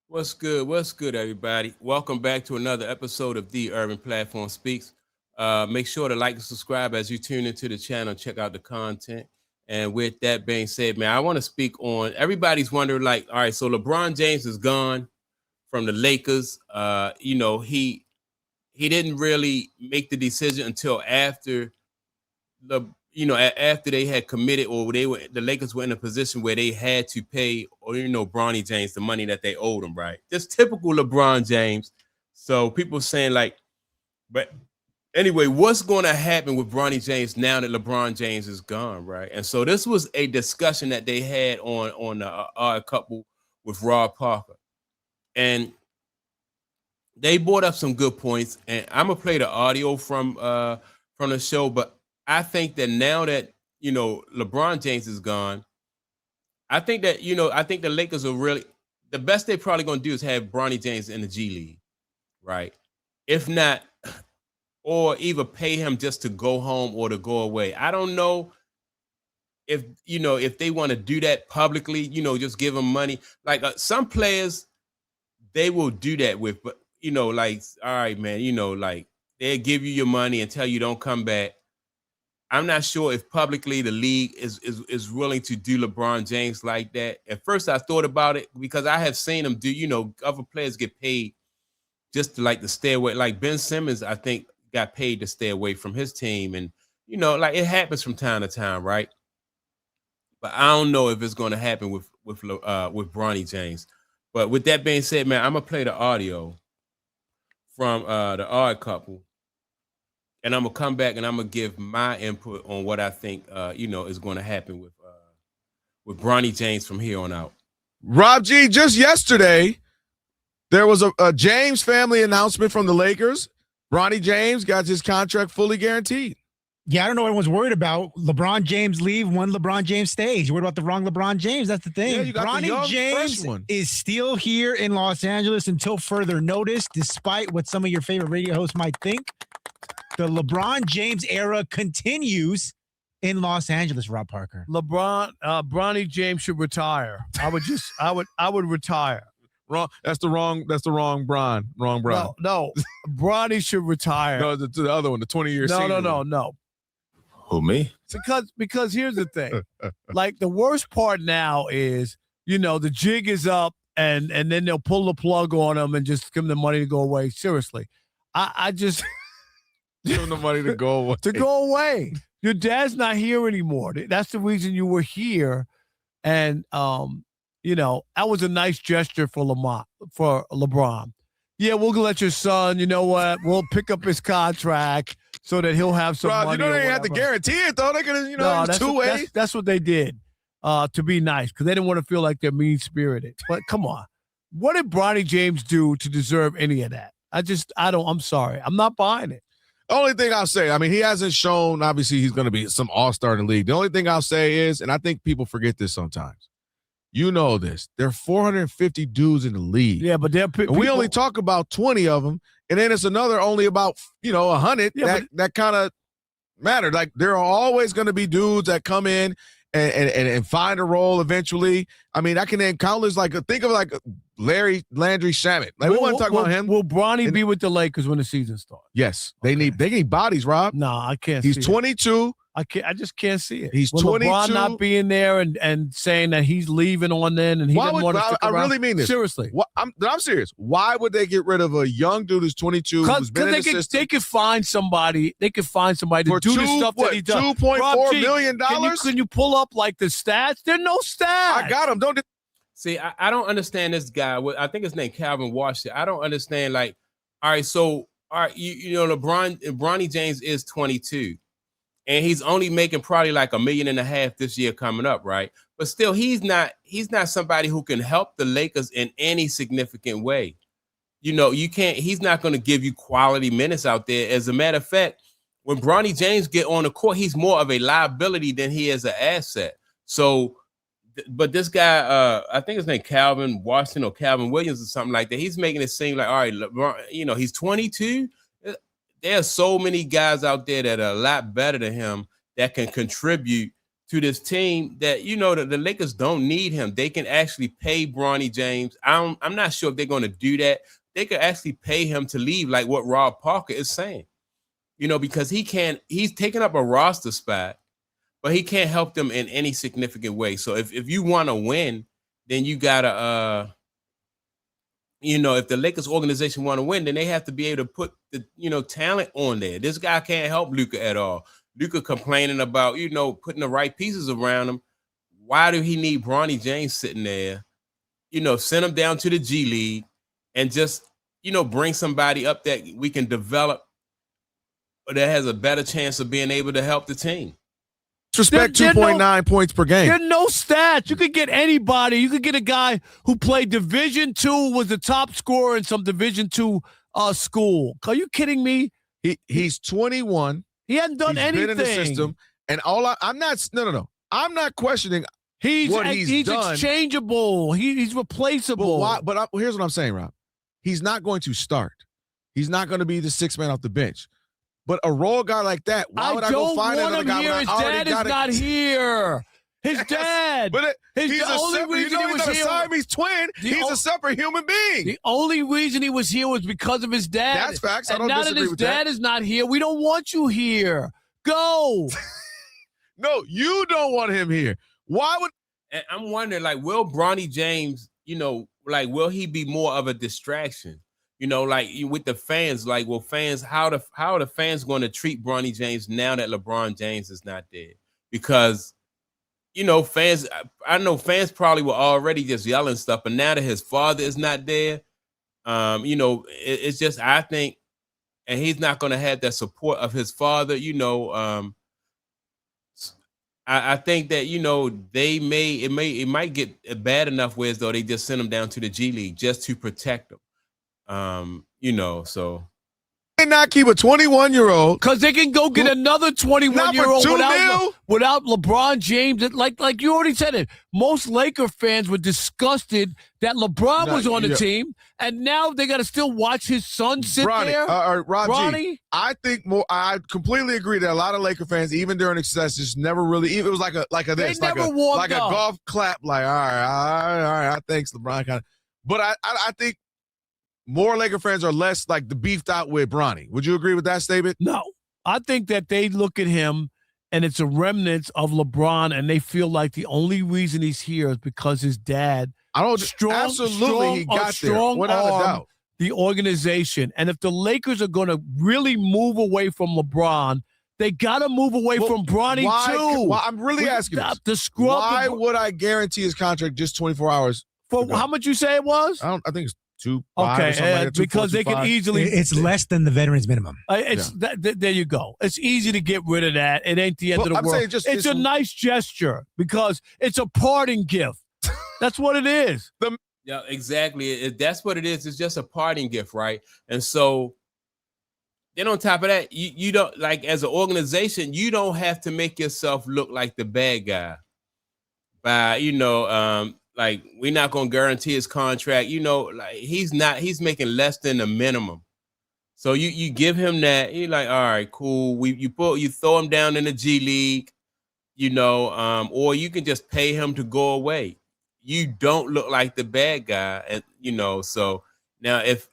What's good? What's good, everybody? Welcome back to another episode of The Urban Platform Speaks. Make sure to like and subscribe as you tune into the channel, check out the content. And with that being said, man, I want to speak on everybody's wondering, like, all right, so LeBron James is gone from the Lakers. He didn't really make the decision until after after they had committed, or the Lakers were in a position where they had to pay, or Bronny James the money that they owed him, right? Just typical LeBron James. So people saying like, but anyway, what's going to happen with Bronny James now that LeBron James is gone, right? And so this was a discussion that they had on the Odd Couple with Rob Parker, and they brought up some good points. And I'm gonna play the audio from the show, but I think that now that LeBron James is gone, I think the Lakers are really the best they're probably gonna do is have Bronny James in the G League, right? If not, or either pay him just to go home or to go away. I don't know if they want to do that publicly, just give him money. Like some players, they will do that with, but like, all right, man, like they'll give you your money and tell you don't come back. I'm not sure if publicly the league is willing to do LeBron James like that. At first, I thought about it because I have seen them do. Other players get paid just to like to stay away. Like Ben Simmons, I think got paid to stay away from his team, and like it happens from time to time, right? But I don't know if it's going to happen with Bronny James. But with that being said, man, I'm gonna play the audio from the Odd Couple, and I'm gonna come back and I'm gonna give my input on what I think is going to happen with Bronny James from here on out. Rob G, just yesterday, there was a James family announcement from the Lakers. Bronny James got his contract fully guaranteed. Yeah, I don't know what everyone's worried about. LeBron James leave, one LeBron James stays. You're worried about the wrong LeBron James. That's the thing. Yeah, you got Bronny the young, James fresh one. is still here in Los Angeles until further notice, despite what some of your favorite radio hosts might think. The LeBron James era continues in Los Angeles, Rob Parker. Bronny James should retire. I would retire. Wrong. That's the wrong Bron. Wrong Bron. No. Bronny should retire. No, the other one, the 20-year senior. No. Who, me? Because here's the thing. Like the worst part now is, the jig is up and then they'll pull the plug on them and just give them the money to go away. Seriously. I just give them the money to go away. To go away. Your dad's not here anymore. That's the reason you were here. And that was a nice gesture for LeBron. Yeah, we'll let your son, you know what? We'll pick up his contract so that he'll have some money. They didn't have to guarantee it, though. They could have, that's two-way. That's what they did to be nice because they didn't want to feel like they're mean-spirited. But come on. What did Bronny James do to deserve any of that? I'm sorry. I'm not buying it. The only thing I'll say, I mean, he hasn't shown, obviously, he's going to be some all-star in the league. The only thing I'll say is, and I think people forget this sometimes, you know this. There are 450 dudes in the league. Yeah, but we only talk about 20 of them, and then it's another only about 100 that kind of matter. Like there are always going to be dudes that come in and find a role eventually. I mean, I can name countless. Like think of like Landry Shamet. Like we want to talk about him. Will Bronny be with the Lakers when the season starts? Yes, they need bodies. Rob. No, I can't. He's 22. I just can't see it. He's Will 22. LeBron not being there and saying that he's leaving on then and he doesn't want to stick around. I really mean this. Seriously. I'm serious. Why would they get rid of a young dude who's 22 who's been in the system? They could find somebody. They could find somebody for to do the stuff that he does. $2.4 million? Can you pull up like the stats? There are no stats. I got them. Don't. See, I don't understand this guy. I think his name Calvin Washington. I don't understand. Like, all right, Bronny James is 22. And he's only making probably like $1.5 million this year coming up, right? But still, he's not somebody who can help the Lakers in any significant way. You can't. He's not going to give you quality minutes out there. As a matter of fact, when Bronny James get on the court, he's more of a liability than he is an asset. So, but this guy, I think his name Calvin Washington or Calvin Williams or something like that. He's making it seem like, all right, LeBron, he's 22. There are so many guys out there that are a lot better than him that can contribute to this team that the Lakers don't need him. They can actually pay Bronny James. I'm not sure if they're going to do that. They could actually pay him to leave, like what Rob Parker is saying. Because he's taking up a roster spot, but he can't help them in any significant way. So if you want to win, then you gotta if the Lakers organization want to win, then they have to be able to put the talent on there. This guy can't help Luka at all. Luka complaining about putting the right pieces around him. Why do he need Bronny James sitting there? Send him down to the G League and just bring somebody up that we can develop that has a better chance of being able to help the team. Respect 2.9 points per game. There are no stats. You could get anybody. You could get a guy who played Division II, was the top scorer in some Division II school. Are you kidding me? He's 21. He hadn't done anything. Been in the system, and I'm not questioning what he's done. Exchangeable. He's replaceable. But here's what I'm saying, Rob. He's not going to start. He's not going to be the sixth man off the bench. But a role guy like that, why would I go find another guy when His dad is not here. His dad. But he's the a only separate, reason he was he's a here. Siamese twin. He's a separate human being. The only reason he was here was because of his dad. That's facts. I and don't now disagree that his with dad is not here, we don't want you here. Go. No, you don't want him here. Why would? And I'm wondering, will Bronny James, will he be more of a distraction? With the fans, how are the fans going to treat Bronny James now that LeBron James is not there? Because, fans, I know fans probably were already just yelling stuff, but now that his father is not there, it's just, I think, and he's not going to have that support of his father, I think that, it might get bad enough where as though they just send him down to the G League just to protect him. So they not keep a 21-year-old because they can go get another 21-year-old without LeBron James. Like you already said it. Most Laker fans were disgusted that LeBron was on the team, and now they got to still watch his son sit there. Bronny, I think more. I completely agree that a lot of Laker fans, even during success, just never really. It was like a golf clap. Like all right. Thanks, LeBron. Kind of. But I think. More Laker fans are less like the beefed out with Bronny. Would you agree with that statement? No. I think that they look at him and it's a remnant of LeBron and they feel like the only reason he's here is because his dad he got there without a doubt. The organization. And if the Lakers are going to really move away from LeBron, they got to move away from Bronny too. I'm really asking why would I guarantee his contract just 24 hours? For how much you say it was? I think it's 2.5 okay, because they can easily. It's less than the veterans minimum. There you go. It's easy to get rid of that. It ain't the end of the world. It's a nice gesture because it's a parting gift. That's what it is. Yeah, exactly. That's what it is. It's just a parting gift, right? And so then on top of that, you don't as an organization, you don't have to make yourself look like the bad guy by we're not gonna guarantee his contract. He's making less than the minimum. So you give him that. You're like, all right, cool. You throw him down in the G League, or you can just pay him to go away. You don't look like the bad guy, and So now if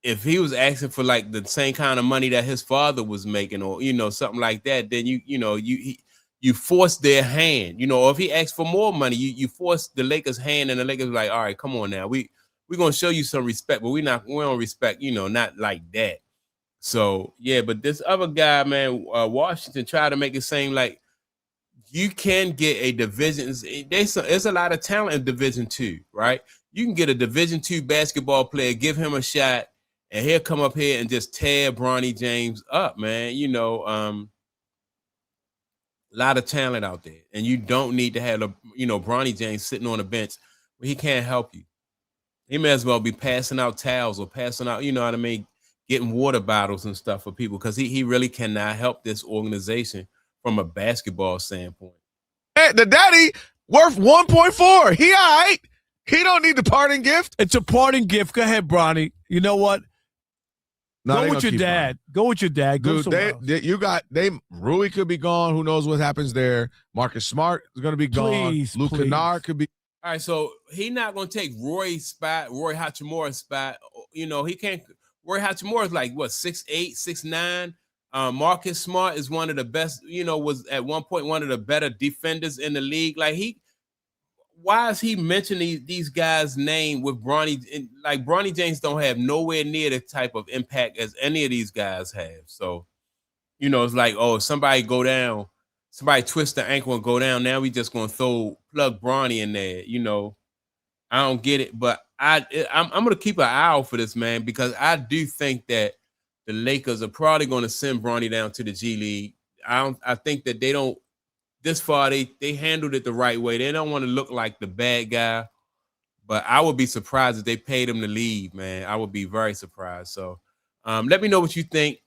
he was asking for the same kind of money that his father was making, or something like that, then you force their hand, or if he asks for more money, you force the Lakers' hand, and the Lakers are like, all right, come on now. We're going to show you some respect, but we don't respect, not like that. So, yeah, but this other guy, man, Washington, tried to make it seem like you can get a division. There's a lot of talent in Division II, right? You can get a Division II basketball player, give him a shot, and he'll come up here and just tear Bronny James up, man. A lot of talent out there, and you don't need to have Bronny James sitting on the bench where he can't help you. He may as well be passing out towels or passing out, getting water bottles and stuff for people because he really cannot help this organization from a basketball standpoint. Hey, the daddy worth 1.4. He all right. He don't need the parting gift. It's a parting gift. Go ahead, Bronny. You know what? No, Go with your dad. Go with your dad. Go Dude, Rui could be gone. Who knows what happens there? Marcus Smart is going to be gone. Luke Kennard could be. All right, so he's not going to take Roy Hachimura's spot. You know, he can't. Roy Hachimura is like, what, 6'8", 6'9"? Marcus Smart is one of the best, you know, was at one point one of the better defenders in the league. Like, why is he mentioning these guys' name with Bronny? And like, Bronny James don't have nowhere near the type of impact as any of these guys have. So, you know, it's like, oh, somebody go down, somebody twist the ankle and go down. Now we just gonna plug Bronny in there. You know, I don't get it, but I'm gonna keep an eye out for this, man, because I do think that the Lakers are probably gonna send Bronny down to the G League. I think that they don't. This far, they handled it the right way. They don't want to look like the bad guy, but I would be surprised if they paid him to leave, man. I would be very surprised. So let me know what you think.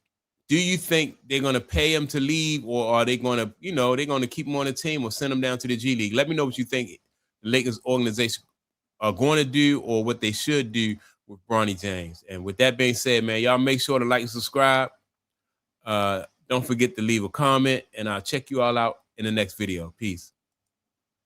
Do you think they're going to pay him to leave, or are they going to, you know, they're going to keep him on the team or send him down to the G League? Let me know what you think the Lakers organization are going to do or what they should do with Bronny James. And with that being said, man, y'all make sure to like and subscribe. Don't forget to leave a comment, and I'll check you all out in the next video. Peace.